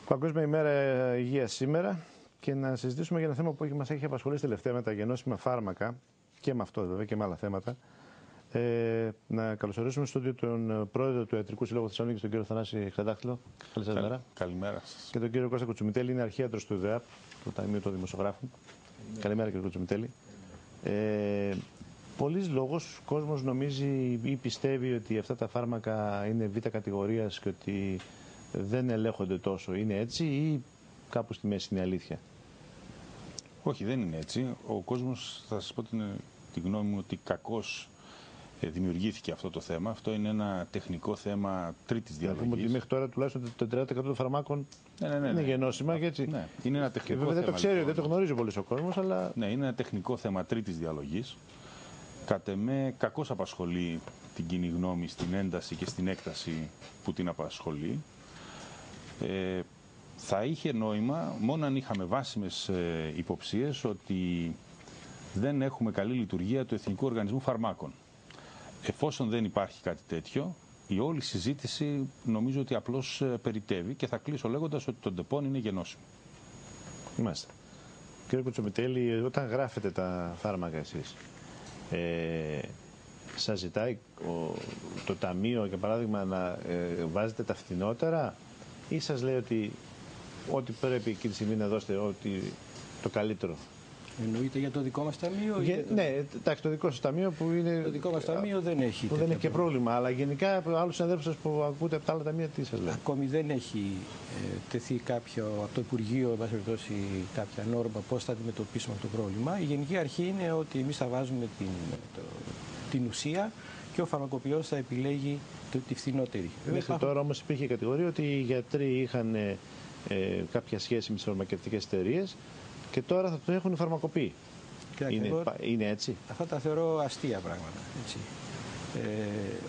Παγκόσμια ημέρα υγείας σήμερα και να συζητήσουμε για ένα θέμα που μας έχει απασχολήσει τελευταία με τα γενώσιμα φάρμακα και με αυτό βέβαια και με άλλα θέματα. Να καλωσορίσουμε στο στούντιο τον πρόεδρο του Ιατρικού Συλλόγου Θεσσαλονίκης, τον κύριο Θανάση Χρυαντάχτυλο. Καλημέρα. Καλημέρα σας. Και τον κύριο Κώστα Κουτσουμιτέλη, είναι αρχίατρος του ΔΕΑΠ, του Ταμείου των Δημοσιογράφων. Καλημέρα κύριε Κουτσουμιτέλη. Πολλής λόγος ο κόσμος νομίζει ή πιστεύει ότι αυτά τα φάρμακα είναι β' κατηγορίας και ότι δεν ελέγχονται τόσο. Είναι έτσι ή κάπου στη μέση είναι αλήθεια? Όχι, δεν είναι έτσι. Ο κόσμος, θα σας πω τη γνώμη μου, ότι κακώς δημιουργήθηκε αυτό το θέμα. Αυτό είναι ένα τεχνικό θέμα τρίτης διαλογής. Να πούμε ότι μέχρι τώρα τουλάχιστον το 30% των φαρμάκων είναι γενώσιμα και έτσι. Ναι, είναι ένα τεχνικό θέμα. Δεν το ξέρει, λοιπόν. δεν το γνωρίζει πολύ ο κόσμος, αλλά. Ναι, είναι ένα τεχνικό θέμα τρίτης διαλογής. Κατ' εμέ, κακώς απασχολεί την κοινή γνώμη στην ένταση και στην έκταση που την απασχολεί. Θα είχε νόημα μόνο αν είχαμε βάσιμες υποψίες ότι δεν έχουμε καλή λειτουργία του Εθνικού Οργανισμού Φαρμάκων. Εφόσον δεν υπάρχει κάτι τέτοιο, η όλη συζήτηση νομίζω ότι απλώς περιττεύει και θα κλείσω λέγοντας ότι το ντεπών είναι γενώσιμο. Μάλιστα. Κύριε Κουτσουμιτέλη, όταν γράφετε τα φάρμακα εσείς, σας ζητάει το Ταμείο, για παράδειγμα, να βάζετε τα φθηνότερα ή σας λέει ότι πρέπει εκείνη τη στιγμή να δώσετε το καλύτερο? Εννοείται για το δικό μας ταμείο? Ναι, εντάξει, το δικό σας ταμείο που είναι. Το δικό μας ταμείο δεν έχει. Που δεν έχει και πρόβλημα, αλλά γενικά από άλλους συναδέλφους σας που ακούτε από τα άλλα ταμεία, τι σας λένε? Ακόμη δεν έχει τεθεί κάποιο από το Υπουργείο, κάποια νόρμα πώς θα αντιμετωπίσουμε αυτό το πρόβλημα. Η γενική αρχή είναι ότι εμείς θα βάζουμε την ουσία και ο φαρμακοποιός θα επιλέγει τη φθηνότερη. Μέχρι τώρα όμως υπήρχε κατηγορία ότι οι γιατροί είχαν κάποια σχέση με τις φαρμακευτικές εταιρείες και τώρα θα το έχουν φαρμακοποιεί. Είναι έτσι? Αυτά τα θεωρώ αστεία πράγματα. Έτσι.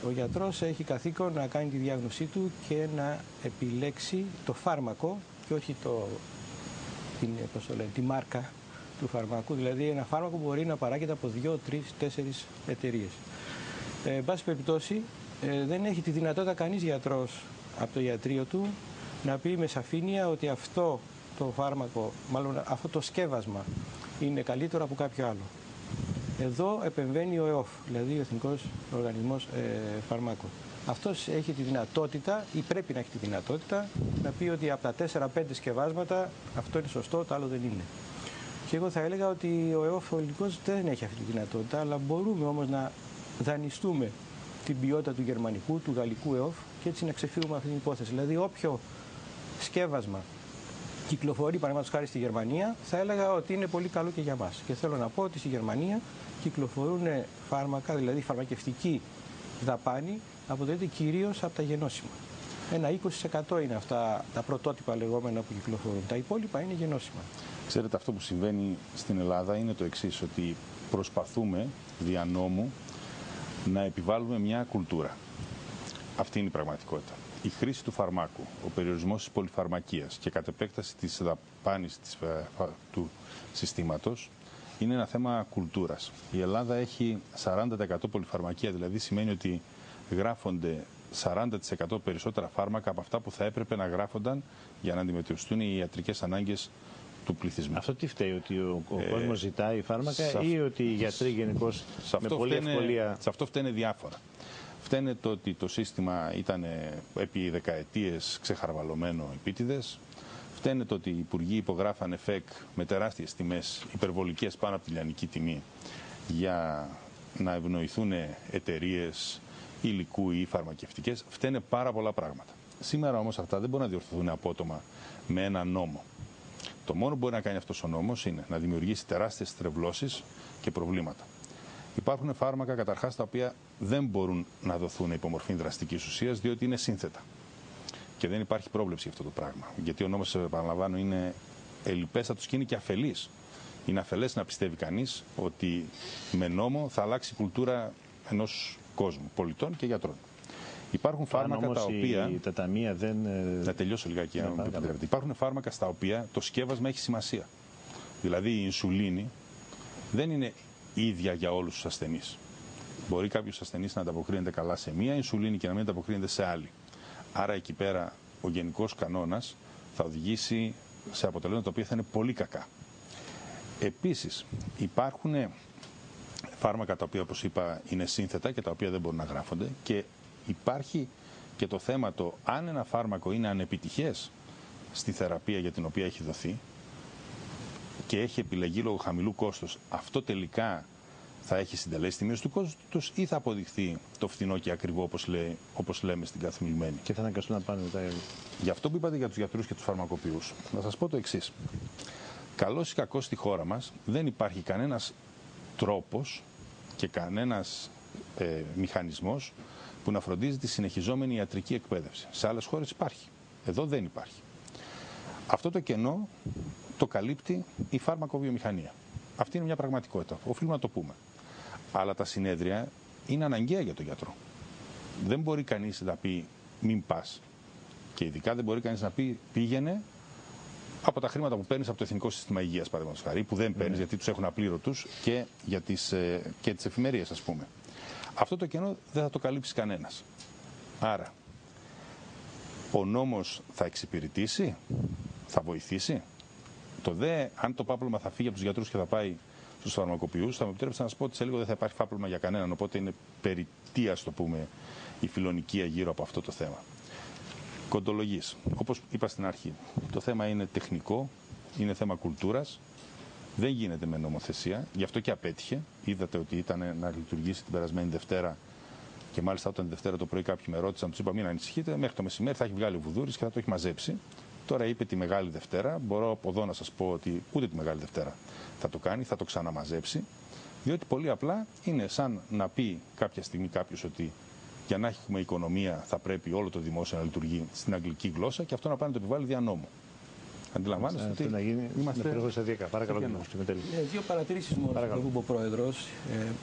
Ο γιατρός έχει καθήκον να κάνει τη διάγνωσή του και να επιλέξει το φάρμακο και όχι τη μάρκα του φαρμακού. Δηλαδή ένα φάρμακο μπορεί να παράγεται από 2, 3, 4 εταιρείες. Εν πάση περιπτώσει, δεν έχει τη δυνατότητα κανείς γιατρός από το ιατρείο του να πει με σαφήνεια ότι αυτό το φάρμακο, μάλλον αυτό το σκεύασμα είναι καλύτερο από κάποιο άλλο. Εδώ επεμβαίνει ο ΕΟΦ, δηλαδή ο Εθνικός Οργανισμός Φαρμάκων. Αυτός έχει τη δυνατότητα ή πρέπει να έχει τη δυνατότητα να πει ότι από τα 4-5 σκευάσματα αυτό είναι σωστό, το άλλο δεν είναι. Και εγώ θα έλεγα ότι ο ΕΟΦ ο ελληνικός δεν έχει αυτή τη δυνατότητα, αλλά μπορούμε όμως να δανειστούμε την ποιότητα του γερμανικού, του γαλλικού ΕΟΦ και έτσι να ξεφύγουμε αυτή την υπόθεση. Δηλαδή όποιο σκεύασμα κυκλοφορεί παραδείγματος χάρη στη Γερμανία, θα έλεγα ότι είναι πολύ καλό και για μας. Και θέλω να πω ότι στη Γερμανία κυκλοφορούν φάρμακα, δηλαδή φαρμακευτική δαπάνη, αποτελείται κυρίως από τα γενώσιμα. Ένα 20% είναι αυτά τα πρωτότυπα λεγόμενα που κυκλοφορούν. Τα υπόλοιπα είναι γενώσιμα. Ξέρετε, αυτό που συμβαίνει στην Ελλάδα είναι το εξής, ότι προσπαθούμε δια νόμου να επιβάλλουμε μια κουλτούρα. Αυτή είναι η πραγματικότητα. Η χρήση του φαρμάκου, ο περιορισμός της πολυφαρμακείας και κατ' επέκταση της δαπάνης του συστήματος είναι ένα θέμα κουλτούρας. Η Ελλάδα έχει 40% πολυφαρμακεία, δηλαδή σημαίνει ότι γράφονται 40% περισσότερα φάρμακα από αυτά που θα έπρεπε να γράφονταν για να αντιμετωπιστούν οι ιατρικές ανάγκες του πληθυσμού. Αυτό τι φταίει, ότι ο κόσμος ζητάει φάρμακα ή ότι οι γιατροί γενικώς με πολλή ευκολία? Σε αυτό φταίνε διάφορα. Φταίνε το ότι το σύστημα ήταν επί δεκαετίες ξεχαρβαλωμένο επίτηδες. Φταίνε το ότι οι υπουργοί υπογράφανε ΦΕΚ με τεράστιες τιμές υπερβολικές πάνω από τη λιανική τιμή για να ευνοηθούν εταιρείες υλικού ή φαρμακευτικές. Φταίνε πάρα πολλά πράγματα. Σήμερα όμως αυτά δεν μπορούν να διορθωθούν απότομα με ένα νόμο. Το μόνο που μπορεί να κάνει αυτός ο νόμος είναι να δημιουργήσει τεράστιες στρεβλώσεις και προβλήματα. Υπάρχουν φάρμακα καταρχάς τα οποία δεν μπορούν να δοθούν υπό μορφή δραστικής ουσίας διότι είναι σύνθετα. Και δεν υπάρχει πρόβλεψη για αυτό το πράγμα. Γιατί ο νόμος, επαναλαμβάνω, είναι ελλιπέστατος και είναι και αφελής. Είναι αφελές να πιστεύει κανείς ότι με νόμο θα αλλάξει η κουλτούρα ενός κόσμου, πολιτών και γιατρών. Υπάρχουν φάρμακα τα οποία. Τα ταμεία δεν. Να τελειώσω λιγάκι. Υπάρχουν φάρμακα στα οποία το σκεύασμα έχει σημασία. Δηλαδή η ινσουλίνη δεν είναι ίδια για όλους τους ασθενείς. Μπορεί κάποιος ασθενής να ανταποκρίνεται καλά σε μία ινσουλίνη και να μην ανταποκρίνεται σε άλλη. Άρα εκεί πέρα ο γενικός κανόνας θα οδηγήσει σε αποτελέσματα τα οποία θα είναι πολύ κακά. Επίσης, υπάρχουν φάρμακα τα οποία, όπως είπα, είναι σύνθετα και τα οποία δεν μπορούν να γράφονται, και υπάρχει και το θέμα το αν ένα φάρμακο είναι ανεπιτυχές στη θεραπεία για την οποία έχει δοθεί και έχει επιλεγεί λόγω χαμηλού κόστους, αυτό τελικά θα έχει συντελέσει τη μείωση του κόστους ή θα αποδειχθεί το φθηνό και ακριβό, όπως λέμε στην καθημερινή. Και θα αναγκαστούν να πάνε μετά. Για αυτό που είπατε για τους γιατρούς και τους φαρμακοποιούς, να σας πω το εξής. Καλώς ή κακώς στη χώρα μας δεν υπάρχει κανένας τρόπος και κανένας μηχανισμός που να φροντίζει τη συνεχιζόμενη ιατρική εκπαίδευση. Σε άλλες χώρες υπάρχει. Εδώ δεν υπάρχει. Αυτό το κενό το καλύπτει η φάρμακοβιομηχανία. Αυτή είναι μια πραγματικότητα. Οφείλουμε να το πούμε. Αλλά τα συνέδρια είναι αναγκαία για τον γιατρό. Δεν μπορεί κανείς να πει μην πας. Και ειδικά δεν μπορεί κανείς να πει πήγαινε από τα χρήματα που παίρνεις από το Εθνικό Σύστημα Υγείας, παραδείγματος χάρη, που δεν παίρνεις γιατί τους έχουν απλήρωτους και για τις εφημερίες, ας πούμε. Αυτό το κενό δεν θα το καλύψει κανένας. Άρα, ο νόμος θα εξυπηρετήσει, θα βοηθήσει. Το αν το πάπλωμα θα φύγει από τους γιατρούς και θα πάει στους φαρμακοποιούς, θα μου επιτρέψετε να σας πω ότι σε λίγο δεν θα υπάρχει πάπλωμα για κανέναν. Οπότε είναι περιττή, ας το πούμε, η φιλονικία γύρω από αυτό το θέμα. Κοντολογής. Όπως είπα στην αρχή, το θέμα είναι τεχνικό, είναι θέμα κουλτούρας. Δεν γίνεται με νομοθεσία, γι' αυτό και απέτυχε. Είδατε ότι ήταν να λειτουργήσει την περασμένη Δευτέρα και μάλιστα όταν Δευτέρα το πρωί κάποιοι με ρώτησαν, τους είπα μην ανησυχείτε, μέχρι το μεσημέρι θα έχει βγάλει ο Βουδούρης και θα το έχει μαζέψει. Τώρα είπε τη Μεγάλη Δευτέρα, μπορώ από εδώ να σας πω ότι ούτε τη Μεγάλη Δευτέρα θα το κάνει, θα το ξαναμαζέψει, διότι πολύ απλά είναι σαν να πει κάποια στιγμή κάποιος ότι για να έχουμε οικονομία θα πρέπει όλο το δημόσιο να λειτουργεί στην αγγλική γλώσσα και αυτό να πάει να το επιβάλλει δια νόμου. Αντιλαμβάνεστε ότι να γίνει σταδιακά. Παρακαλώ, δύο παρατηρήσεις μόνο που είπε ο Πρόεδρος.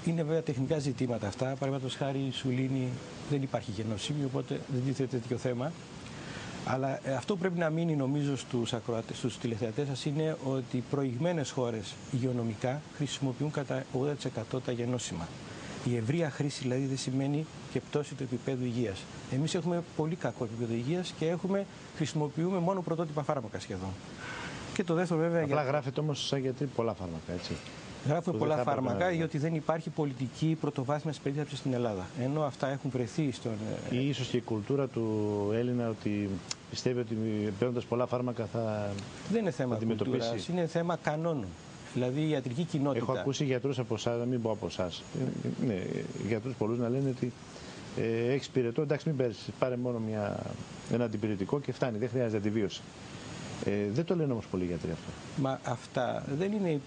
Είναι βέβαια τεχνικά ζητήματα αυτά. Παραδείγματος χάρη η Σουλήνη δεν υπάρχει γενοσύμιο, οπότε δεν τίθεται τέτοιο θέμα. Αλλά αυτό που πρέπει να μείνει νομίζω στους τηλεθεατές σας είναι ότι οι προηγμένες χώρες υγειονομικά χρησιμοποιούν κατά 80% τα γενώσιμα. Η ευρεία χρήση δηλαδή δεν σημαίνει και πτώση του επίπεδου υγείας. Εμείς έχουμε πολύ κακό επίπεδο υγείας και χρησιμοποιούμε μόνο πρωτότυπα φάρμακα σχεδόν. Και το δεύτερο βέβαια. Απλά γράφεται όμως σαν γιατροί πολλά φάρμακα, έτσι. Γράφουμε πολλά φάρμακα διότι δεν υπάρχει πολιτική πρωτοβάθμιας περίθαλψης στην Ελλάδα. Ενώ αυτά έχουν βρεθεί στον. Ή ίσως και η κουλτούρα του Έλληνα ότι πιστεύει ότι παίρνοντας πολλά φάρμακα θα. Δεν είναι θέμα κουλτούρας, είναι θέμα κανόνων. Δηλαδή η ιατρική κοινότητα. Έχω ακούσει γιατρούς από εσάς, να μην πω από εσάς. Ναι, γιατρούς πολλούς να λένε ότι έχεις πυρετό, εντάξει μην παίρνεις, πάρε μόνο ένα αντιπυρετικό και φτάνει, δεν χρειάζεται αντιβίωση. Δεν το λένε όμως πολλοί γιατροί αυτό. Μα αυτά δεν είναι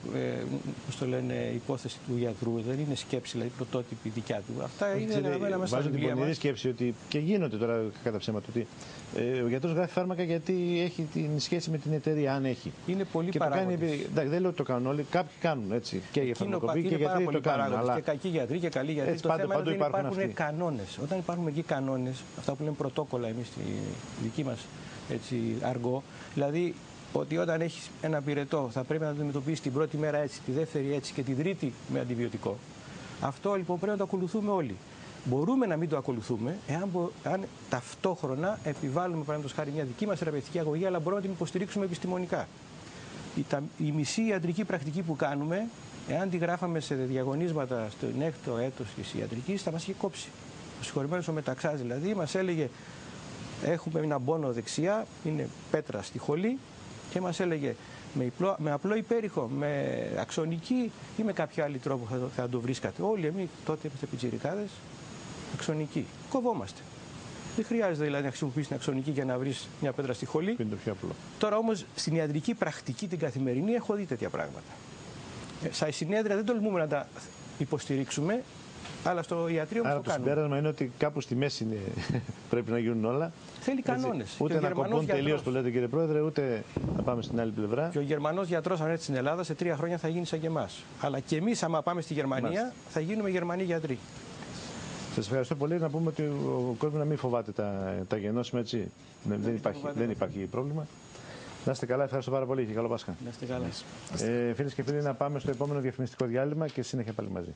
υπόθεση του γιατρού, δεν είναι σκέψη, δηλαδή πρωτότυπη δικιά του. Αυτά είναι γραμμένα μέσα στα βιβλία μας. Βάζω την σκέψη ότι και γίνονται τώρα κατά ψέματα ότι ο γιατρός γράφει φάρμακα γιατί έχει την σχέση με την εταιρεία, αν έχει. Είναι πολύ παράγοντες. Δεν λέω ότι το κάνουν όλοι, κάποιοι κάνουν έτσι. Και οι φαρμακοποιοί και οι γιατροί το κάνουν. Αλλά και κακοί γιατροί και καλοί γιατροί. Το θέμα είναι ότι υπάρχουν κανόνες. Όταν υπάρχουν εκεί κανόνες, αυτά που λέμε πρωτόκολλα εμείς στη δική μας αργό, δηλαδή ότι όταν έχεις ένα πυρετό θα πρέπει να το αντιμετωπίσεις την πρώτη μέρα έτσι, τη δεύτερη έτσι και την τρίτη με αντιβιωτικό. Αυτό λοιπόν πρέπει να το ακολουθούμε όλοι. Μπορούμε να μην το ακολουθούμε αν ταυτόχρονα επιβάλλουμε παραδείγματος χάρη μια δική μας θεραπευτική αγωγή, αλλά μπορούμε να την υποστηρίξουμε επιστημονικά. Η μισή ιατρική πρακτική που κάνουμε, εάν τη γράφαμε σε διαγωνίσματα στο 6ο έτος της ιατρικής, θα μας είχε κόψει. Ο συγχωρημένος ο Μεταξάς δηλαδή μας έλεγε: έχουμε ένα πόνο δεξιά, είναι πέτρα στη χολή και μας έλεγε με απλό υπέρηχο, με αξονική ή με κάποιο άλλο τρόπο θα το βρίσκατε. Όλοι εμείς τότε είμαστε πιτσιρικάδες, αξονική. Κοβόμαστε. Δεν χρειάζεται δηλαδή να χρησιμοποιήσεις την αξονική για να βρεις μια πέτρα στη χολή. Είναι το πιο απλό. Τώρα όμως στην ιατρική πρακτική την καθημερινή έχω δει τέτοια πράγματα. Στα συνέδρια δεν τολμούμε να τα υποστηρίξουμε. Αλλά στο ιατρείο μας το κάνουμε. Το συμπέρασμα είναι ότι κάπου στη μέση πρέπει να γίνουν όλα. Θέλει κανόνες. Ούτε να κοπούν τελείως, το λέτε κύριε Πρόεδρε, ούτε να πάμε στην άλλη πλευρά. Και ο Γερμανός γιατρός, αν έρθει στην Ελλάδα, σε 3 χρόνια θα γίνει σαν και εμάς. Αλλά και εμείς, άμα πάμε στη Γερμανία, θα γίνουμε Γερμανοί γιατροί. Σας ευχαριστώ πολύ. Να πούμε ότι ο κόσμος να μην φοβάται τα γενώσιμα, έτσι. Δεν υπάρχει πρόβλημα. Να είστε καλά, ευχαριστώ πάρα πολύ και καλό Πάσχα. Να είστε καλά. Φίλες και φίλοι, να πάμε στο επόμενο διαφημιστικό διάλειμμα και συνέχεια πάλι μαζί.